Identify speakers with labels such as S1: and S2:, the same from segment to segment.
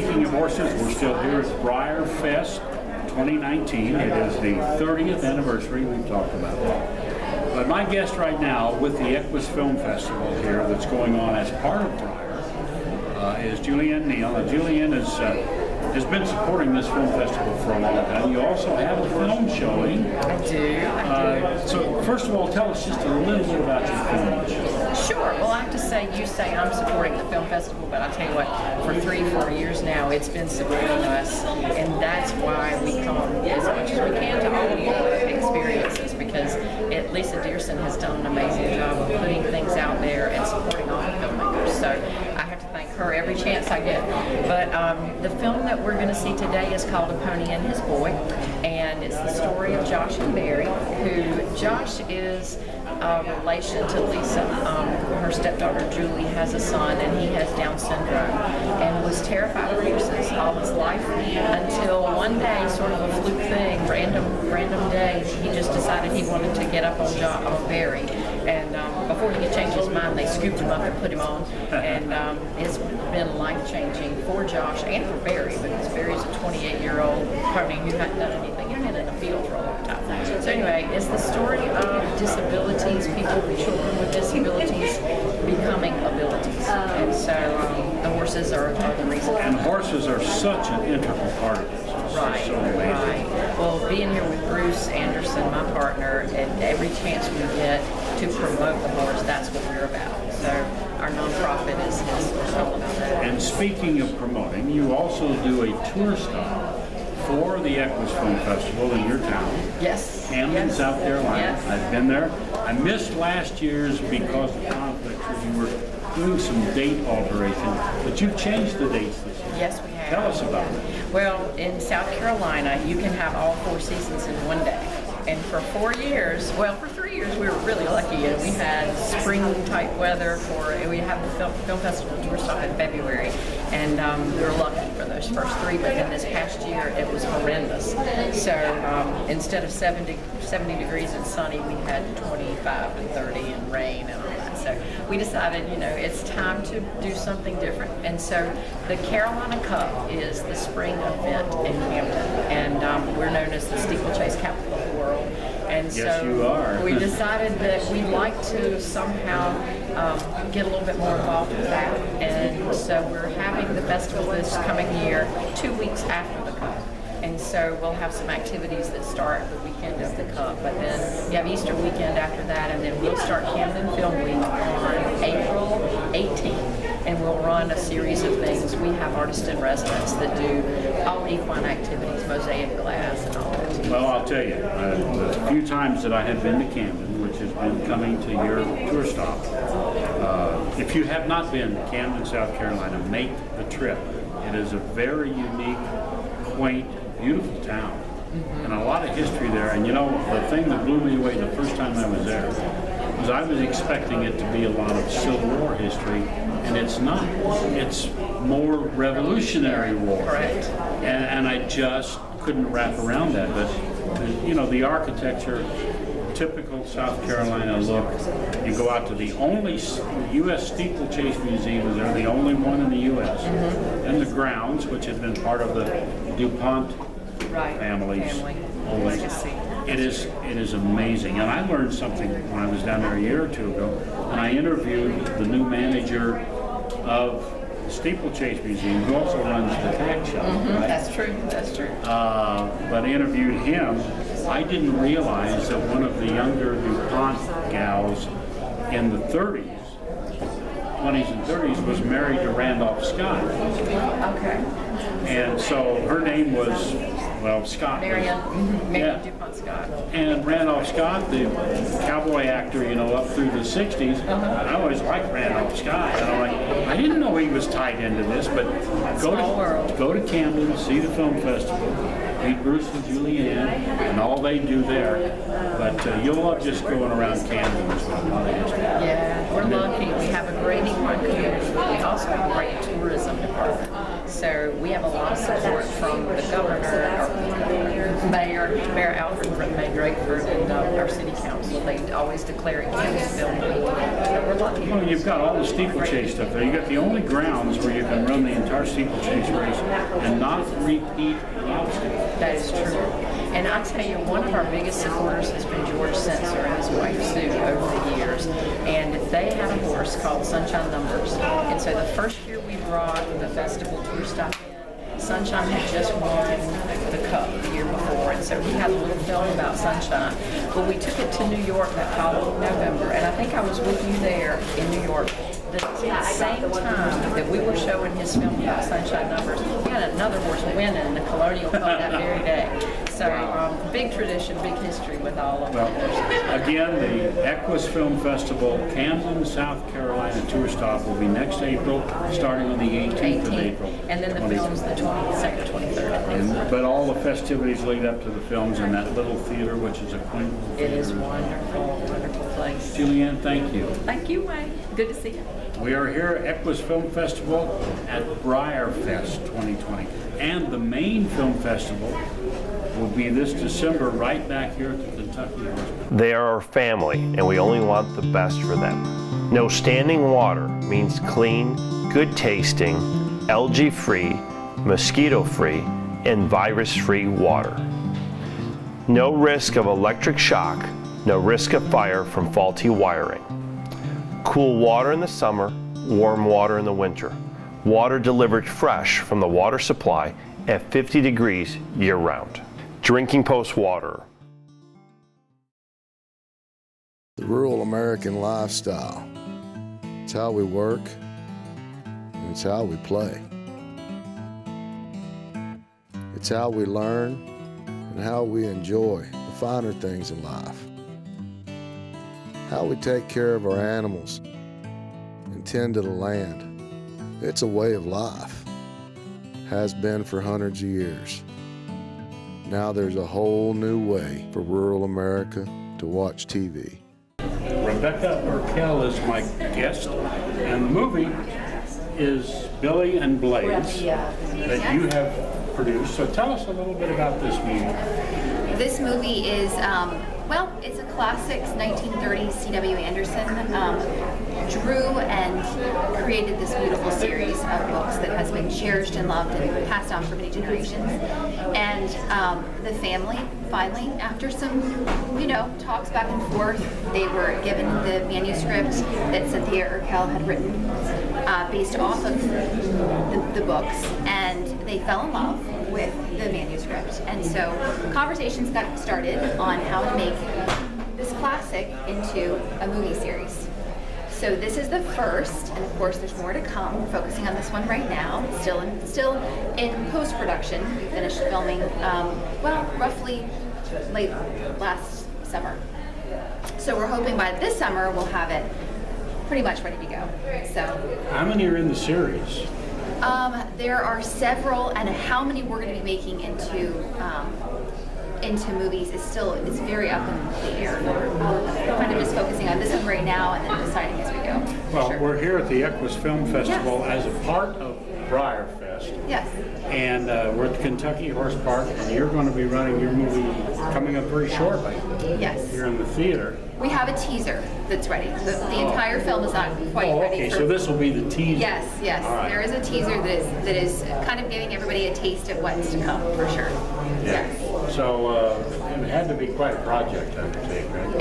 S1: speaking of horses, we're still here at Breyerfest 2019. It is the 30th anniversary we've talked about. But my guest right now with the Equus Film Festival here that's going on as part of Breyer is Julianne Neal. And Julianne has been supporting this film festival for a long time. You also have a film showing.
S2: I do.
S1: So first of all, tell us just a little bit about your film.
S2: Sure. Well, I have to say, you say I'm supporting the film festival, but I'll tell you what, for 3-4 years now, it's been supporting us, and that's why we come as much as we can to all of the experiences, because Lisa Dearson has done an amazing job of putting things out there and supporting all the filmmakers. So I have to thank her every chance I get. But the film that we're going to see today is called A Pony and His Boy, and it's the story of Josh and Barry, who Josh is a relation to Lisa. Her stepdaughter Julie has a son, and he has Down syndrome, and was terrified of horses all his life until one day, sort of a fluke thing, random day, he just decided he wanted to get up on Barry. And before he could change his mind, they scooped him up and put him on. And it's been life-changing for Josh and for Barry, because Barry's a 28-year-old pony who hadn't done anything. He'd been in the field for a long time. So anyway, it's the story of disabilities, children with disabilities becoming abilities. And so the horses are the reason.
S1: And horses are such an integral part of this.
S2: Right,
S1: so amazing.
S2: Right. Well, being here with Bruce Anderson, my partner, and every chance we get to promote the horse, that's what we're about. So our nonprofit is all about that.
S1: And speaking of promoting, you also do a tour stop for the Equus Film Festival in your town.
S2: Yes.
S1: Camden,
S2: yes.
S1: South Carolina.
S2: Yes.
S1: I've been there. I missed last year's because of conflict, because you were doing some date alteration, but you've changed the dates this year.
S2: Yes, we have.
S1: Tell us about it.
S2: Well, in South Carolina, you can have all 4 seasons in one day. And for 4 years, well, for 3 years, we were really lucky, and we had spring-type weather we have the film festival tour stop in February, and we were lucky for those first 3. But then this past year, it was horrendous. So instead of 70 degrees and sunny, we had 25 and 30 and rain and all that. So we decided, it's time to do something different. And so the Carolina Cup is the spring event in Camden, and we're known as the steeplechase capital of the world. And
S1: yes, you are.
S2: We decided that we'd like to somehow get a little bit more involved with that. And so we're having the festival this coming year 2 weeks after the Cup. And so we'll have some activities that start the weekend of the Cup, but then you have Easter weekend after that, and then we'll start Camden Film Week on April 18th. And we'll run a series of things. We have artists in residence that do all equine activities, mosaic glass, and all that.
S1: Well, I'll tell you, the few times that I have been to Camden, which has been coming to your tour stop, if you have not been to Camden, South Carolina, make the trip. It is a very unique, quaint, beautiful town, and a lot of history there. And the thing that blew me away the first time I was there was I was expecting it to be a lot of Civil War history, and it's not. It's more Revolutionary War.
S2: Correct.
S1: And I just couldn't wrap around that. But the architecture, typical South Carolina look. You go out to the only U.S. steeplechase museum, they're the only one in the U.S. And the grounds, which has been part of the DuPont family's
S2: legacy.
S1: It is amazing. And I learned something when I was down there a year or 2 ago, and I interviewed the new manager of the Steeplechase Museum, who also runs the tack shop. Right?
S2: That's true.
S1: But I interviewed him. I didn't realize that one of the younger DuPont gals in the 20s and 30s was married to Randolph Scott.
S2: Okay.
S1: And so her name was, Scott.
S2: Marion DuPont Scott.
S1: And Randolph Scott, the cowboy actor, up through the 60s, I always liked Randolph Scott. And I'm like, I didn't know he was tied into this, but go to Camden, see the film festival, meet Bruce and Julianne, and all they do there. But you'll love just going around Camden as well. A lot of history.
S2: Yeah, we're lucky. We have a great equine community. We also have a great tourism department. So we have a lot of support from the governor, Mayor Alfred from May Drakeford and our city council. They always declare it Campus Film Week. So we're lucky.
S1: Well, you've got all the steeplechase stuff there. You've got the only grounds where you can run the entire steeplechase race and not repeat the obstacle.
S2: That is true. And I tell you, one of our biggest supporters has been George Sensor and his wife Sue over the years. And they have a horse called Sunshine Numbers. And so the first year we brought the festival tour stop in, Sunshine had just won the Cup the year before. And so we had a little film about Sunshine. But we took it to New York that following November. And I think I was with you there in New York. The same time that we were showing his film about Sunshine Numbers, we had another horse win in the Colonial Cup that very day. So big tradition, big history with all of them.
S1: Again, the Equus Film Festival, Camden, South Carolina tour stop will be next April, starting on the 18th of April.
S2: And then the film's the 22nd, 23rd.
S1: But all the festivities lead up to the films in that little theater, which is a quaint little theater.
S2: It is wonderful, wonderful place.
S1: Julianne, thank you.
S2: Thank you, Wayne. Good to see you.
S1: We are here at Equus Film Festival at Breyerfest 2020. And the main film festival will be this December right back here at the Kentucky Horse.
S3: They are our family, and we only want the best for them. No standing water means clean, good tasting, algae-free, mosquito-free, and virus-free water. No risk of electric shock, no risk of fire from faulty wiring. Cool water in the summer, warm water in the winter. Water delivered fresh from the water supply at 50 degrees year-round. Drinking Post water.
S4: The rural American lifestyle. It's how we work, and it's how we play. It's how we learn and how we enjoy the finer things in life. How we take care of our animals and tend to the land. It's a way of life. Has been for hundreds of years. Now there's a whole new way for rural America to watch TV.
S1: Rebecca Urkel is my guest, and the movie is Billy and Blaze that you have produced. So tell us a little bit about this movie.
S5: This movie is, well, it's a classic 1930s C.W. Anderson. Drew and created this beautiful series of books that has been cherished and loved and passed on for many generations. And the family, finally, after some, talks back and forth, they were given the manuscript that Cynthia Urkel had written based off of the books, and they fell in love with the manuscript. And so conversations got started on how to make this classic into a movie series. So this is the first, and of course there's more to come. We're focusing on this one right now. Still in post-production. We finished filming, roughly late last summer. So we're hoping by this summer we'll have it pretty much ready to go. So
S1: how many are in the series?
S5: There are several, and how many we're going to be making into movies it's very up in the air. We're kind of just focusing on this one right now and then deciding as we go.
S1: Well,
S5: sure.
S1: We're here at the Equus Film Festival
S5: Yes.
S1: as a part of Breyerfest.
S5: Yes.
S1: And we're at the Kentucky Horse Park, and you're going to be running your movie coming up very shortly.
S5: Yes.
S1: Here in the theater.
S5: We have a teaser that's ready. The entire film is not quite ready.
S1: Okay, so this will be the teaser.
S5: Yes.
S1: Right.
S5: There is a teaser that is kind of giving everybody a taste of what's to come, for sure.
S1: Yeah.
S5: Yes.
S1: So it had to be quite a project to undertake, right?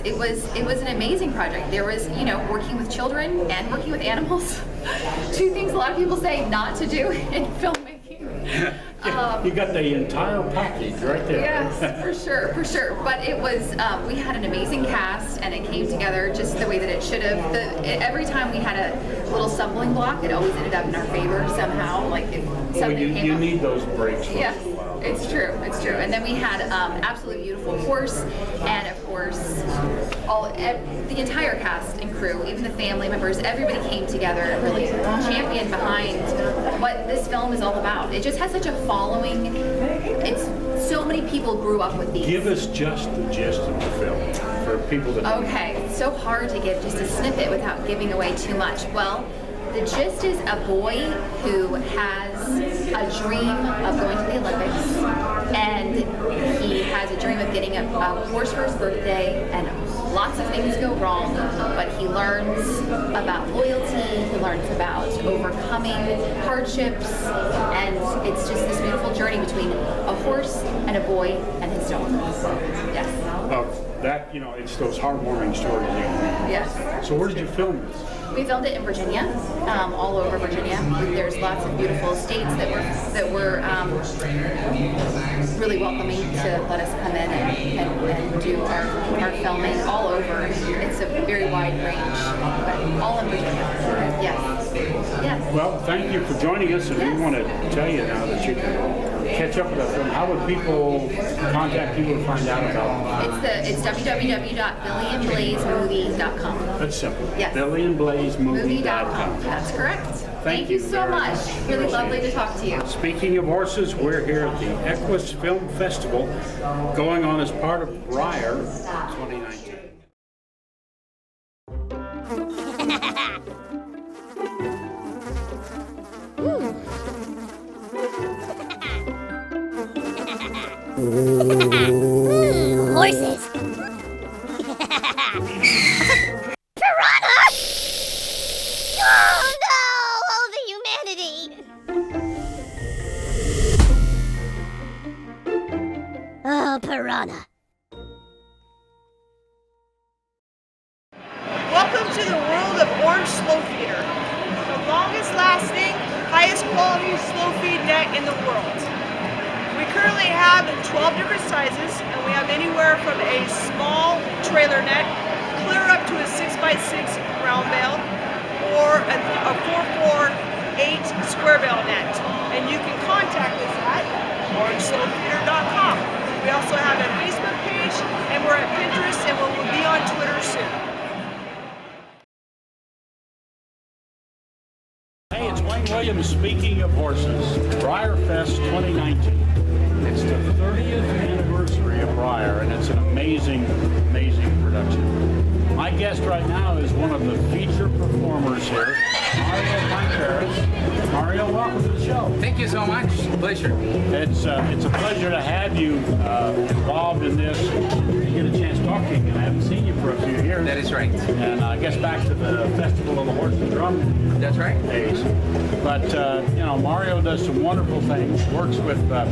S5: It was an amazing project. There was, working with children and working with animals. Two things a lot of people say not to do in filmmaking.
S1: You got the entire package right there.
S5: Yes, for sure. But it was, we had an amazing cast, and it came together just the way that it should have. Every time we had a little stumbling block, it always ended up in our favor somehow. Like if something came
S1: you
S5: up.
S1: need those breaks.
S5: Yes, it's true. And then we had absolutely beautiful horse, and of course, the entire cast and crew, even the family members, everybody came together and really championed behind what this film is all about. It just has such a following. It's so many people grew up with these.
S1: Give us just the gist of the film for people that.
S5: Okay, it's so hard to give just a snippet without giving away too much. Well, the gist is a boy who has a dream of going to the Olympics, and he has a dream of getting a horse for his birthday, and lots of things go wrong, but he learns about loyalty, he learns about overcoming hardships, and it's just this beautiful journey between a horse and a boy and his dog. Yes.
S1: That, you know, it's those heartwarming stories.
S5: Yes.
S1: So where did you film this?
S5: We filmed it in Virginia, all over Virginia. There's lots of beautiful estates that were really welcoming to let us come in and do our filming all over. It's a very wide range, but all in Virginia. Yes. Yes.
S1: Well, thank you for joining us, and we want to tell you now that you can catch up with us. And how would people contact you or find out about it?
S5: It's www.billyandblazemovie.com.
S1: That's simple.
S5: Yes.
S1: BillyandBlazeMovie.com.
S5: That's correct.
S1: Thank
S5: you
S1: you
S5: so
S1: very
S5: much.
S1: much.
S5: Really lovely to talk to you.
S1: Speaking of horses, we're here at the Equus Film Festival, going on as part of Breyer 2019.
S6: Horses. Piranha! Oh no! Oh, the humanity! Oh, piranha.
S7: Welcome to the world of orange slow feeder, the longest lasting, highest quality slow feed net in the world. We currently have 12 different sizes, and we have anywhere from a small trailer net clear up to a 6x6 round bale or a 4x4 8 square bale net. And you can contact us at orangeslowfeeder.com. We also have a Facebook page, and we're at Pinterest, and we'll be on Twitter soon.
S1: Hey, it's Wayne Williams speaking of horses. Breyerfest 2019. It's the 30th anniversary of Breyer, and it's an amazing, amazing production. My guest right now is one of the feature performers here, Mario Contreras. Mario, welcome to the show.
S8: Thank you so much. Pleasure.
S1: It's a pleasure to have you involved in this. You get a chance talking, and I haven't seen you for a few years.
S8: That is right.
S1: And I guess back to the Festival of the Horse and Drum.
S8: That's right.
S1: Days. But you know, Mario does some wonderful things. Works with the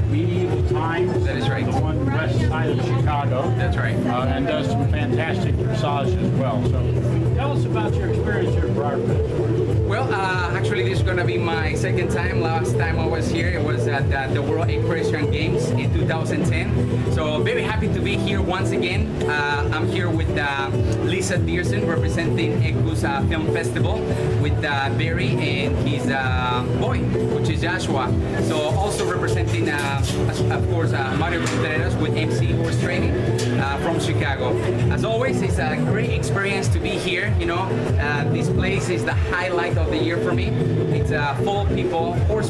S1: medieval times.
S8: That is right.
S1: The one west side of Chicago.
S8: That's right.
S1: And does some fantastic dressage as well. So tell us about your experience here at Breyerfest.
S8: Well, actually, this is going to be my second time. Last time I was here, it was at the World Equestrian Games in 2010. So very happy to be here once again. I'm here with Lisa Dearson, representing Equus Film Festival, with Barry and his boy, which is Joshua. So also representing, of course, Mario Contreras with MC Horse Training from Chicago. As always, it's a great experience to be here. You know, this place is the highlight of the year for me. It's full of people, horse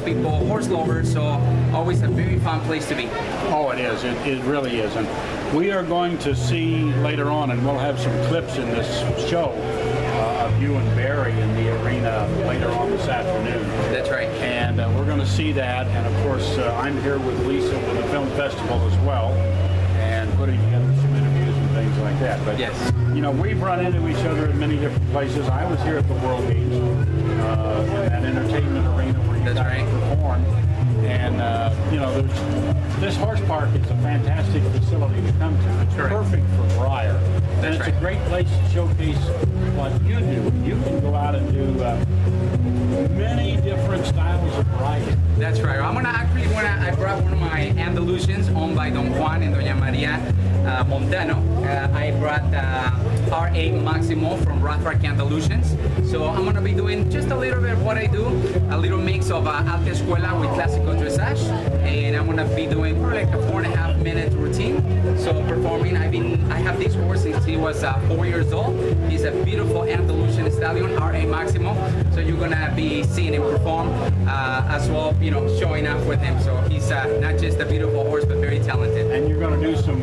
S8: lovers, so always a very fun place to be.
S1: Oh, it is. It really is. And we are going to see later on, and we'll have some clips in this show of you and Barry in the arena later on this afternoon.
S8: That's right.
S1: And we're going to see that. And of course, I'm here with Lisa with the film festival as well, and putting together some interviews and things like that. But
S8: yes,
S1: you know, we've run into each other in many different places. I was here at the World Games, in that entertainment arena where you guys performed. And you know, this horse park is a fantastic facility to come to. It's perfect for Breyer. And it's a great place to showcase what you do. You can go out and do many different styles of riding.
S8: That's right. I brought one of my Andalusians owned by Don Juan and Doña Maria Montano. I brought R8 Maximo from Rathrack Andalusians. So I'm going to be doing just a little bit of what I do, a little mix of Alta Escuela with classical dressage. And I'm going to be doing probably like a 4.5 minute routine. So performing, I have this horse since he was 4 years old. He's a beautiful Andalusian stallion, R8 Maximo. So you're going to be seeing him perform as well, you know, showing up with him. So he's not just a beautiful horse, but very talented.
S1: And you're going to do some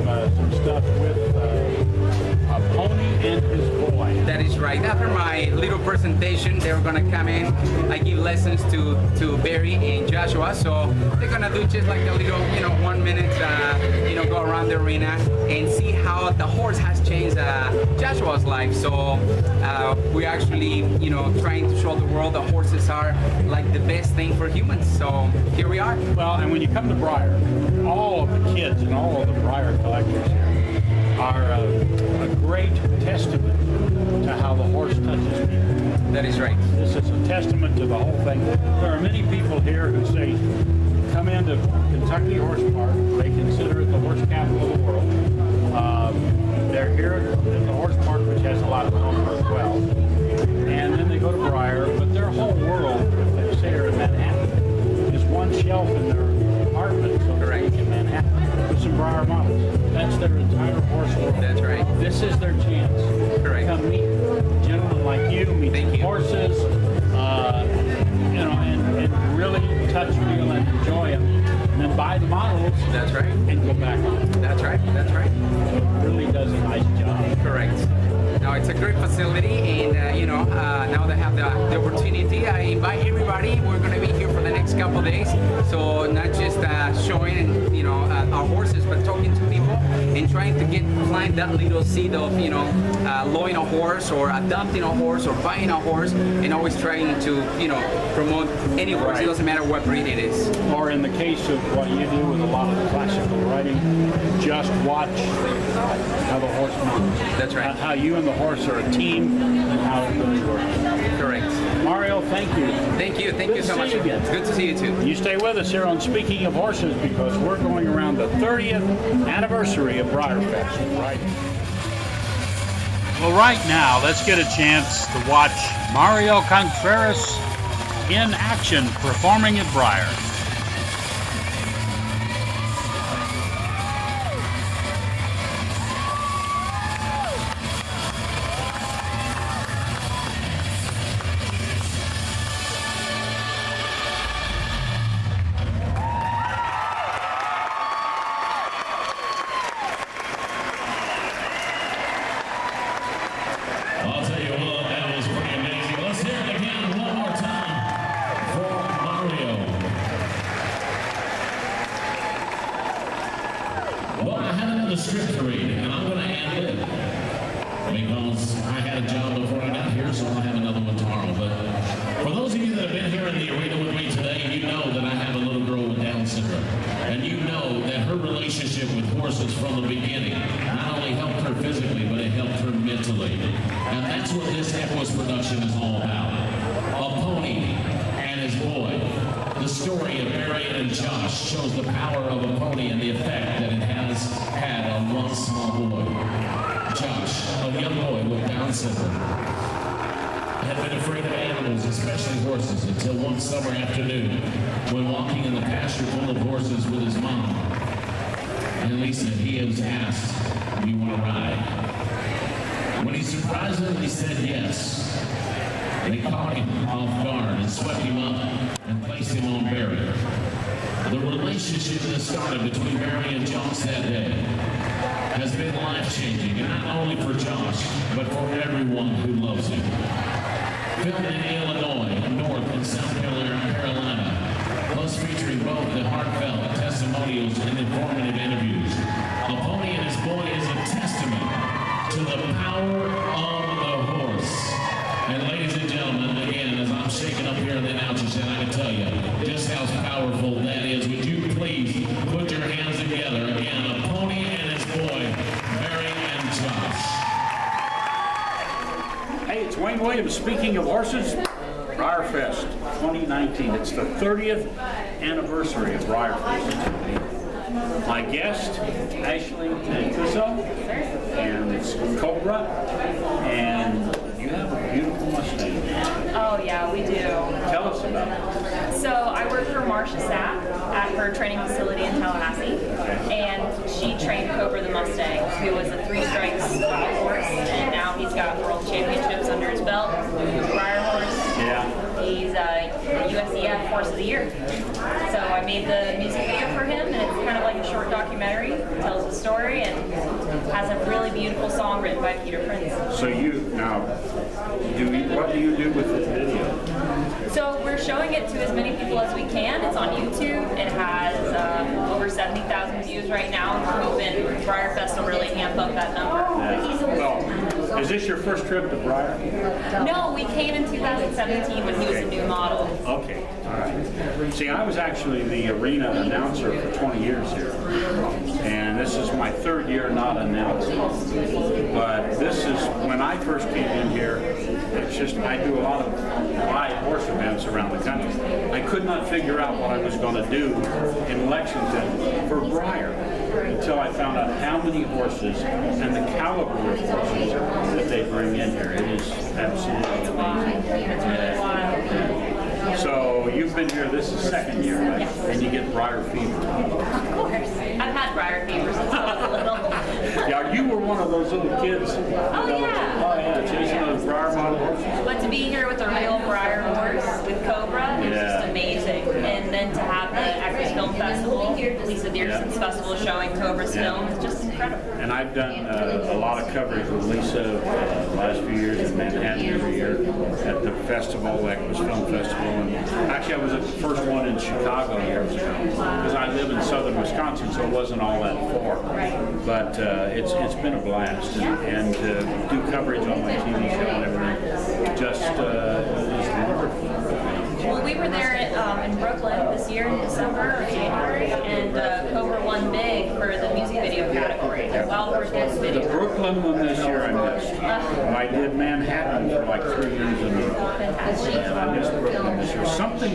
S1: stuff with a pony and his boy.
S8: That is right. After my little presentation, they're gonna come in. I give lessons to Barry and Joshua, so they're gonna do just like a little, 1 minute, go around the arena and see how the horse has changed Joshua's life. So we're actually, trying to show the world that horses are like the best thing for humans. So here we are.
S1: Well, and when you come to Breyer, all of the kids and all of the Breyer collectors here are a great testament to how the horse touches people.
S8: That is right.
S1: This is a testament to the whole thing. There are many people here who say, come into Kentucky Horse Park, they consider it the horse capital of the world. They're here at the horse park, which has a lot of comfort as well. And then they go to Breyer, but their whole world, they say they're in Manhattan, is one shelf in their apartment, so to speak, in Manhattan, with some Breyer models. That's their entire horse world.
S8: That's right.
S1: This is their chance.
S8: Correct.
S1: Come meet gentlemen like you, meet the horses, and really touch, feel, and enjoy them. And then buy the models.
S8: That's right.
S1: And go back on.
S8: That's right. That's right.
S1: So it really does a nice job.
S8: Correct. Now it's a great facility, and now they have the opportunity. I invite everybody. We're going to be here for the next couple of days. So not just showing, our horses, but talking to people and trying to plant that little seed of, lowing a horse or adopting a horse or buying a horse, and always trying to, promote any horse.
S1: Right.
S8: It doesn't matter what breed it is.
S1: Or in the case of what you do with a lot of the classical riding, just watch how the horse moves.
S8: That's right.
S1: How you and the horse are a team and how it really works.
S8: Correct.
S1: Mario, thank you.
S8: Thank you. Thank
S1: Good
S8: you so
S1: to
S8: much.
S1: see you again.
S8: It's good to see you too.
S1: You stay with us here on Speaking of Horses because we're going around the 30th anniversary of Breyerfest, right? Well, right now, let's get a chance to watch Mario Contreras in action performing at Breyer.
S9: I'll tell you what, that was pretty amazing. Let's hear it again one more time for Mario. Well, I have another script to read, and I'm going to end it because I had a job before I got here, so I'll have another one tomorrow. But for those of you that have been here in the arena with me today, you know that I have a little girl with Down syndrome. And you know that her relationship with horses from the beginning not only helped her physically, but it helped her mentally. And that's what this Equus production is all about. A pony and his boy. The story of Barry and Josh shows the power of a pony and the effect that it has had on one small boy. Josh, a young boy with Down syndrome, had been afraid of animals, especially horses, until one summer afternoon when walking in the pasture full of horses with his mom. And Lisa, he was asked, "Do you want to ride?" When he surprisingly said yes, they caught him off guard and swept him up and placed him on Barry. The relationship that started between Barry and Josh that day has been life-changing, and not only for Josh, but for everyone who loves him. Filmed in Illinois, North and South Carolina, plus featuring both the heartfelt testimonials and informative interviews. A Pony and His Boy is a testament to the power of the horse. And ladies and gentlemen, again, as I'm shaking up here in the announcer stand, I can tell you just how powerful that is. Would you please put your hands together again? A Pony and His Boy, Barry and Josh.
S1: Hey, it's Wayne Williams. Speaking of horses, Breyerfest 2019. It's the 30th anniversary of Breyerfest. My guest, Ashley Equus, and it's Cobra, and you have a beautiful Mustang.
S10: Oh yeah, we do.
S1: Tell us about it.
S10: So I work for Marcia Sapp at her training facility in Tallahassee, and she trained Cobra the Mustang, who was a 3 strikes horse, and now he's got world championships under his belt. Breyer horse.
S1: Yeah.
S10: He's a USEF Horse of the Year. So I made the music video for him, and it's kind of like a short documentary. It tells the story and has a really beautiful song written by Peter Prince.
S1: So you, now, What do you do with this video?
S10: So we're showing it to as many people as we can. It's on YouTube. It has over 70,000 views right now. We're hoping Breyerfest will really amp up that number.
S1: Well, is this your first trip to Breyer?
S10: No, we came in 2017 when he was a new model.
S1: Okay, all right. See, I was actually the arena announcer for 20 years here. And this is my third year not announcing. But this is, when I first came in here, it's just, I do a lot of live horse events around the country. I could not figure out what I was going to do in Lexington for Breyer until I found out how many horses and the caliber of horses that they bring in here. It is absolutely amazing.
S10: It's really wild.
S1: So you've been here, this is second year, right?
S10: Yes.
S1: And you get Breyer fever.
S10: Of course. I've had Breyer fever since I was little.
S1: Yeah, you were one of those little kids.
S10: Oh, yeah.
S1: Oh, yeah, chasing those Breyer model horses.
S10: But to be here with a real Breyer horse with Cobra is just amazing. And then to have the Equus Film Festival, Lisa Deerson's festival showing Cobra's film is just incredible.
S1: And I've done a lot of coverage with Lisa the last few years in Manhattan every year at the festival, Equus Film Festival. And actually, I was at the first one in Chicago years ago because I live in southern Wisconsin, so it wasn't all that far. But it's been a blast, and to do coverage on my TV show and everything just is wonderful.
S10: Well, we were there in Brooklyn this year in December or January, and Cobra won big for the music video category. Well-produced video.
S1: The Brooklyn one this year I missed. I did Manhattan for like 3 years in a row. And I missed Brooklyn this year. Something,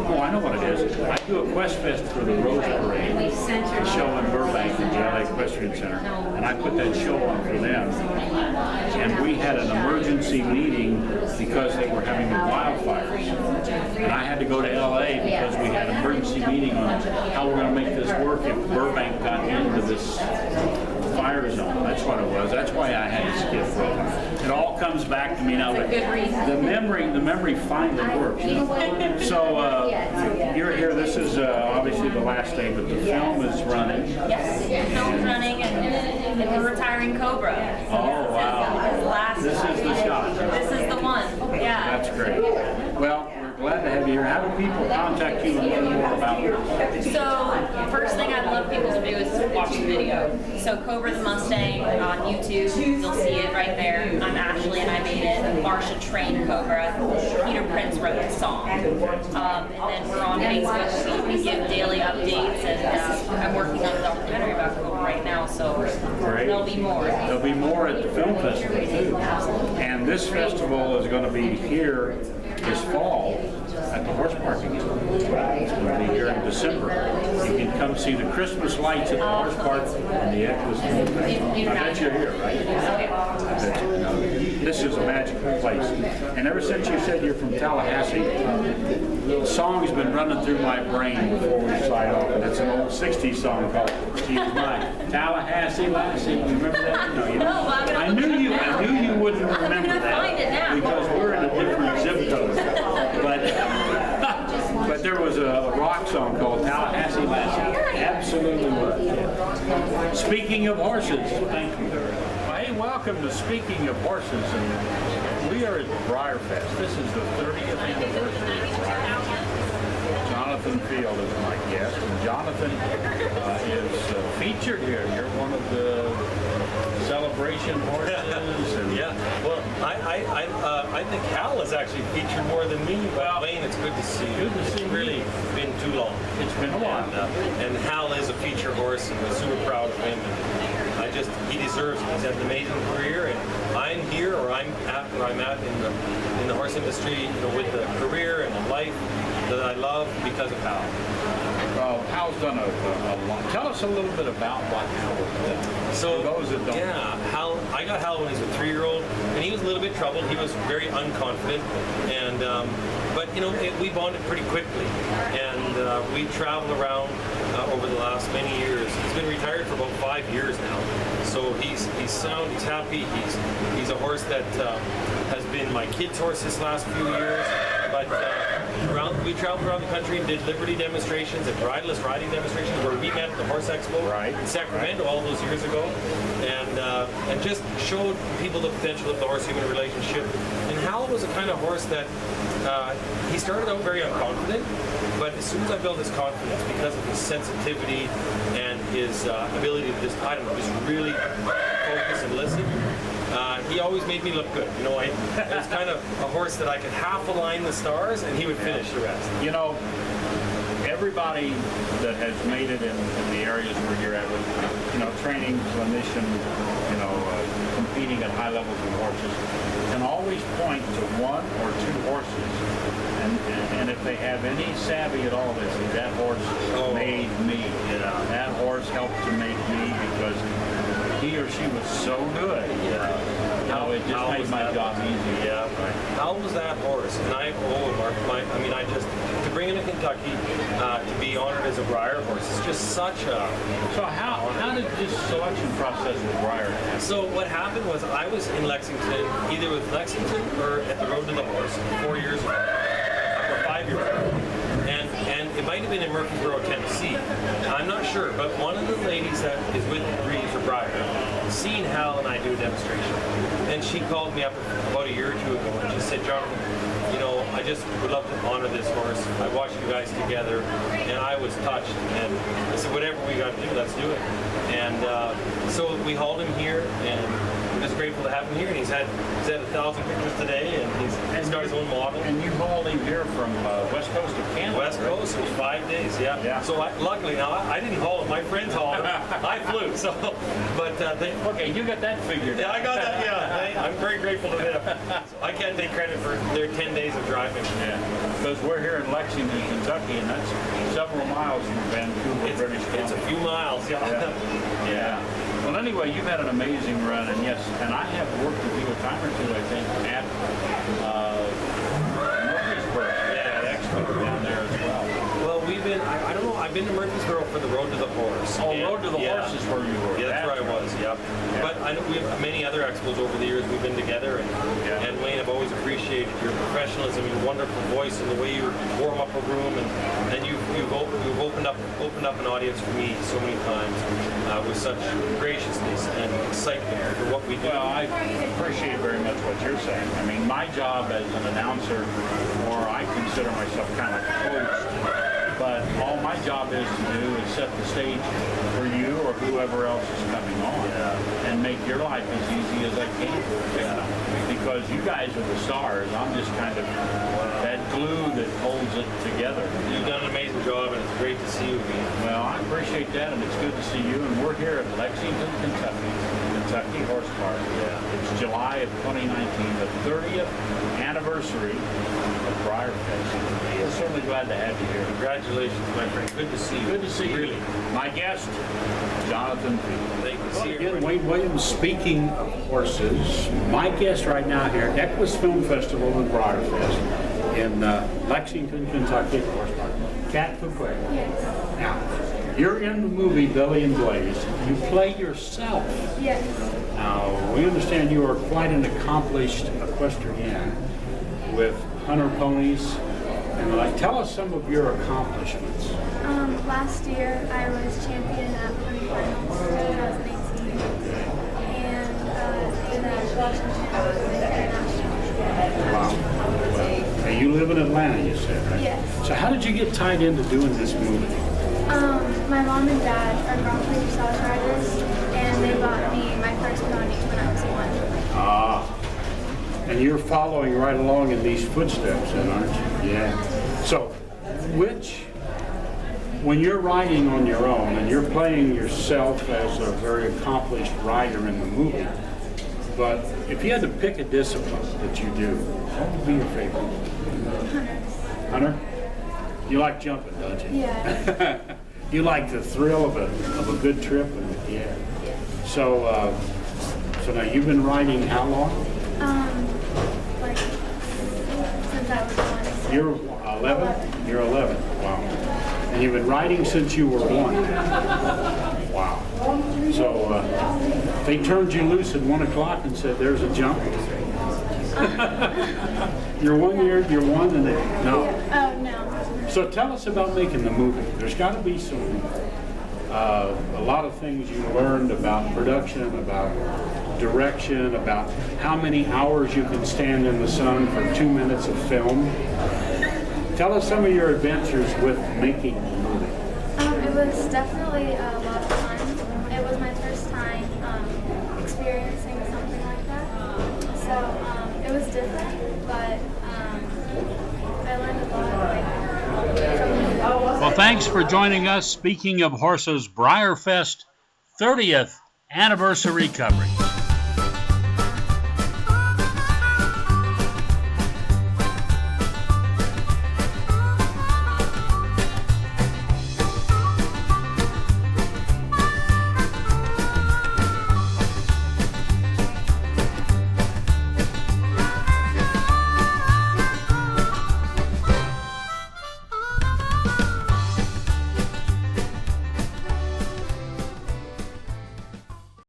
S1: oh, I know what it is. I do a Quest Fest for the Rose Parade, a show in Burbank at the LA Equestrian Center, and I put that show on for them. And we had an emergency meeting because they were having the wildfires. And I had to go to LA because we had an emergency meeting on how we're going to make this work if Burbank got into this fire zone. That's what it was. That's why I had to skip Burbank. It all comes back to me now. But the memory finally works. So you're here. This is obviously the last day, but the film is running.
S10: Yes, the film's running, and we're retiring Cobra.
S1: Oh, wow. This is the shot.
S10: This is the one. Yeah.
S1: That's great. Well, we're glad to have you here. How do people contact you and learn more about it?
S10: So, first thing I'd love people to do is watch the video. So, Cobra the Mustang on YouTube, you'll see it right there. I'm Ashley and I made it. Marsha trained Cobra. Peter Prince wrote the song. And then we're on Facebook. We give daily updates, and I'm working on a documentary about Cobra right now, so there'll be more.
S1: There'll be more at the film festival too. And this festival is going to be here this fall at the horse park again. It's going to be here in December. You can come see the Christmas lights at the horse park and the Equus Film Festival. I bet you're here, right? I bet you. This is a magical place. And ever since you said you're from Tallahassee, the song's been running through my brain before we slide off. And it's an old 60s song called She's Mine. Tallahassee Lassie. You remember that? No, you don't. I knew you wouldn't remember that because we're in a different zip code. But there was a rock song called Tallahassee Lassie. Absolutely was. Yeah. Speaking of horses, thank you. Hey, welcome to Speaking of Horses. And we are at Breyerfest. This is the 30th anniversary of Breyerfest. Jonathan Field is my guest, and Jonathan is featured here. You're one of the celebration horses. And
S11: yeah, well, I think Hal is actually featured more than me. But Wayne, it's good to see you.
S1: Good to see you.
S11: It's really been too long.
S1: It's been a while.
S11: And Hal is a feature horse, and we're super proud of him. He deserves it. He's had an amazing career, and I'm here, or I'm at where I'm at in the horse industry, with the career and the life that I love because of Hal.
S1: Well, Hal's done a lot. Tell us a little bit about what Hal has done.
S11: So,
S1: for those that don't know.
S11: Hal, I got Hal when he was a 3-year-old, and he was a little bit troubled. He was very unconfident, and but we bonded pretty quickly, and we traveled around over the last many years. He's been retired for about 5 years now, so he's sound, he's happy. He's a horse that has been my kid's horse this last few years, but we traveled around the country and did liberty demonstrations and riderless riding demonstrations where we met at the Horse Expo in Sacramento all those years ago, and just showed people the potential of the horse-human relationship. And Hal was a kind of horse that he started out very unconfident, but as soon as I built his confidence because of his sensitivity and his ability to just, I don't know, just really focus and listen, he always made me look good. You know, it was kind of a horse that I could half align the stars and he would finish the rest.
S1: You know, everybody that has made it in the areas where you're at, with, you know, training, clinician, you know, competing at high levels with horses, can always point to one or two horses, and if they have any savvy at all, they say, that horse made me. You know, that horse helped to make me because he or she was so good. Yeah. You know, it just made my job easy.
S11: Yeah. Right. How was that horse? And I owe Mark, I mean, to bring him to Kentucky, to be honored as a Breyer horse, it's just such a...
S1: So how did this selection process with Breyer happen?
S11: So what happened was I was in Lexington, either with Lexington or at the Road to the Horse 4 years ago, or 5 years ago. And it might have been in Murfreesboro, Tennessee. I'm not sure, but one of the ladies that is with Bree for Breyer seen Hal and I do a demonstration. And she called me up about a year or two ago and she said, Jonathan, you know, I just would love to honor this horse. I watched you guys together and I was touched. And I said, whatever we got to do, let's do it. And so we hauled him here and we're just grateful to have him here. And he's had 1,000 pictures today and he's got his own model.
S1: And you hauled him here from West Coast of Canada.
S11: West Coast, it was 5 days, yeah. So luckily now, I didn't haul him. My friends hauled him. I flew, so, but
S1: okay, you got that figured out.
S11: Yeah, I got that, yeah. I'm very grateful to them. So I can't take credit for their 10 days of driving.
S1: Yeah, because we're here in Lexington, Kentucky, and that's several miles from Vancouver, British Columbia.
S11: It's a few miles,
S1: yeah. Well, anyway, you've had an amazing run, and yes, and I have worked with you a time or two, I think, at Murfreesboro. Yeah, at Expo down there as well.
S11: Well, we've been, I don't know, I've been to Murfreesboro for the Road to the Horse.
S1: Oh, Road to the Horse is where you were.
S11: Yeah, that's where I was, yeah. But I know we have many other expos over the years we've been together, and Wayne, I've always appreciated your professionalism, your wonderful voice, and the way you warm up a room, and you've opened up an audience for me so many times with such graciousness and excitement for what we do.
S1: Well, I appreciate very much what you're saying. I mean, my job as an announcer, or I consider myself kind of like a host, but all my job is to do is set the stage for you or whoever else is coming on and make your life as easy as I can. Because you guys are the stars. I'm just kind of that glue that holds it together.
S11: You've done an amazing job, and it's great to see you again.
S1: Well, I appreciate that, and it's good to see you. And we're here at Lexington, Kentucky Horse Park. It's July of 2019, the 30th anniversary of Breyerfest. We're certainly glad to have you here.
S11: Congratulations, my friend. Good to see you.
S1: Good to see you.
S11: Really.
S1: My guest, Jonathan P.
S11: Thank you. See you.
S1: Again, Wayne Williams, speaking of horses, my guest right now here at Equus Film Festival and Breyerfest in Lexington, Kentucky, Horse Park. Kat Fuquay.
S12: Yes.
S1: Now, you're in the movie Billy and Blaze. You play yourself.
S12: Yes.
S1: Now, we understand you are quite an accomplished equestrian with hunter ponies. And like, tell us some of your accomplishments.
S12: Last year I was champion at Pony Finals 2018, and in Washington I was international.
S1: Wow. Well, and you live in Atlanta, you said, right?
S12: Yes.
S1: So how did you get tied into doing this movie?
S12: My mom and dad are Grand Prix dressage riders, and they bought me my first pony when I was 1.
S1: Ah. And you're following right along in these footsteps, then, aren't you? Yeah. So, when you're riding on your own and you're playing yourself as a very accomplished rider in the movie, but if you had to pick a discipline that you do, what would be your favorite? Hunter? You like jumping, don't you?
S12: Yeah.
S1: You like the thrill of a good trip? Yeah. So, so now you've been riding how long?
S12: Like since I was 1. So.
S1: You're 11? You're 11. Wow. And you've been riding since you were 1. Wow. So they turned you loose at 1 o'clock and said, "There's a jump." You're 1 year. You're 1, and they no. So tell us about making the movie. There's got to be some, a lot of things you learned about production, about direction, about how many hours you can stand in the sun for 2 minutes of film. Tell us some of your adventures with making the movie.
S12: It was definitely a lot of fun. It was my first time experiencing something like that. So it was different, but I learned a lot.
S1: Well, thanks for joining us. Speaking of horses, Breyerfest 30th anniversary coverage.